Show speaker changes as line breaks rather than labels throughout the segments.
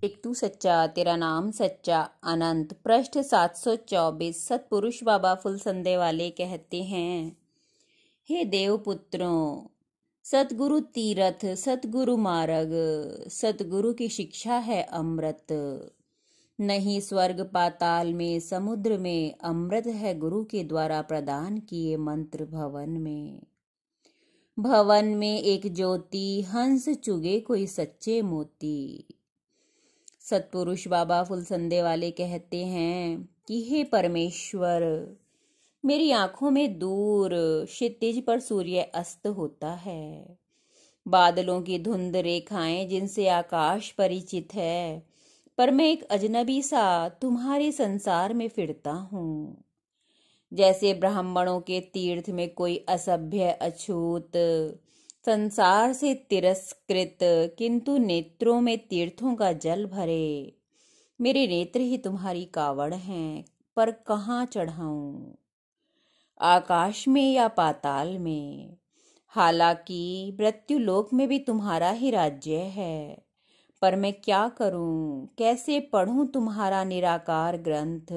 एक तू सच्चा तेरा नाम सच्चा अनंत। पृष्ठ 724। सतपुरुष बाबा फुलसंदे वाले कहते हैं, हे देवपुत्रों, सतगुरु तीरथ, सतगुरु मार्ग, सतगुरु की शिक्षा है अमृत। नहीं स्वर्ग पाताल में समुद्र में, अमृत है गुरु के द्वारा प्रदान किए मंत्र भवन में। भवन में एक ज्योति, हंस चुगे कोई सच्चे मोती। सतपुरुष बाबा फुलसंदे वाले कहते हैं कि हे परमेश्वर, मेरी आंखों में दूर क्षितिज पर सूर्य अस्त होता है। बादलों की धुंध रेखाएं जिनसे आकाश परिचित है, पर मैं एक अजनबी सा तुम्हारे संसार में फिरता हूँ। जैसे ब्राह्मणों के तीर्थ में कोई असभ्य अछूत, संसार से तिरस्कृत, किंतु नेत्रों में तीर्थों का जल भरे, मेरे नेत्र ही तुम्हारी कावड़ हैं, पर कहाँ चढ़ाऊं, आकाश में या पाताल में। हालांकि मृत्युलोक में भी तुम्हारा ही राज्य है, पर मैं क्या करूं, कैसे पढ़ूं तुम्हारा निराकार ग्रंथ,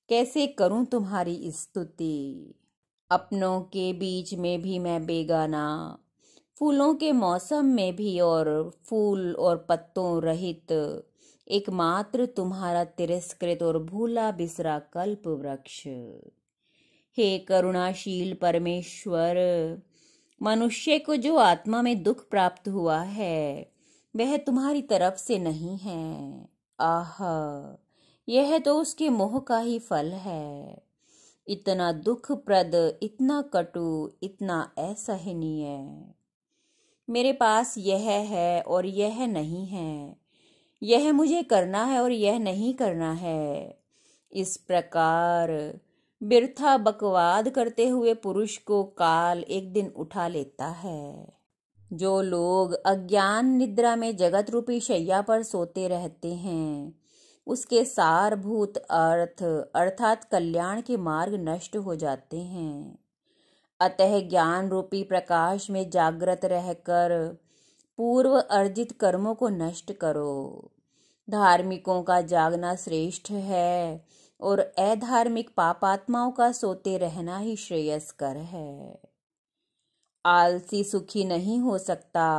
कैसे करूं तुम्हारी स्तुति। अपनों के बीच में भी मैं बेगाना, फूलों के मौसम में भी और फूल और पत्तों रहित, एकमात्र तुम्हारा तिरस्कृत और भूला बिसरा कल्प वृक्ष। हे करुणाशील परमेश्वर, मनुष्य को जो आत्मा में दुख प्राप्त हुआ है, वह तुम्हारी तरफ से नहीं है। आह, यह तो उसके मोह का ही फल है। इतना दुखप्रद, इतना कटु, इतना असहनीय। मेरे पास यह है और यह नहीं है, यह मुझे करना है और यह नहीं करना है। इस प्रकार बिरथा बकवाद करते हुए पुरुष को काल एक दिन उठा लेता है। जो लोग अज्ञान निद्रा में जगत रूपी शैया पर सोते रहते हैं, उसके सारभूत अर्थ अर्थात कल्याण के मार्ग नष्ट हो जाते हैं। अतः ज्ञान रूपी प्रकाश में जागृत रहकर पूर्व अर्जित कर्मों को नष्ट करो। धार्मिकों का जागना श्रेष्ठ है और अधार्मिक पापात्माओं का सोते रहना ही श्रेयस्कर है। आलसी सुखी नहीं हो सकता,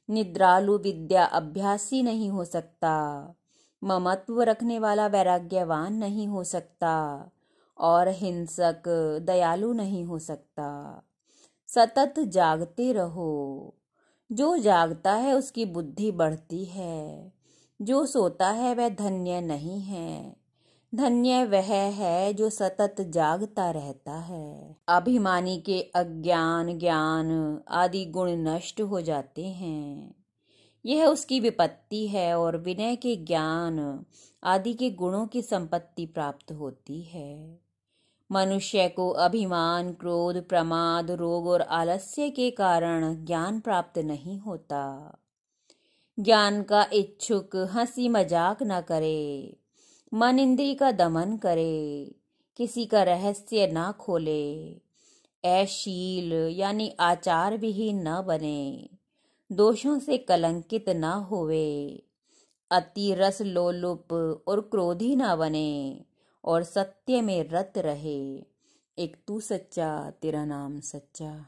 निद्रालु विद्या अभ्यासी नहीं हो सकता, ममत्व रखने वाला वैराग्यवान नहीं हो सकता, और हिंसक दयालु नहीं हो सकता। सतत जागते रहो। जो जागता है उसकी बुद्धि बढ़ती है, जो सोता है वह धन्य नहीं है। धन्य वह है जो सतत जागता रहता है। अभिमानी के अज्ञान ज्ञान आदि गुण नष्ट हो जाते हैं, यह उसकी विपत्ति है, और विनय के ज्ञान आदि के गुणों की संपत्ति प्राप्त होती है। मनुष्य को अभिमान, क्रोध, प्रमाद, रोग और आलस्य के कारण ज्ञान प्राप्त नहीं होता। ज्ञान का इच्छुक हंसी मजाक न करे, मन इंद्रिय का दमन करे, किसी का रहस्य न खोले, अशील यानी आचार विहीन न बने, दोषों से कलंकित न होवे, अति रस लोलुप और क्रोधी न बने, और सत्य में रत रहे। एक तू सच्चा तेरा नाम सच्चा।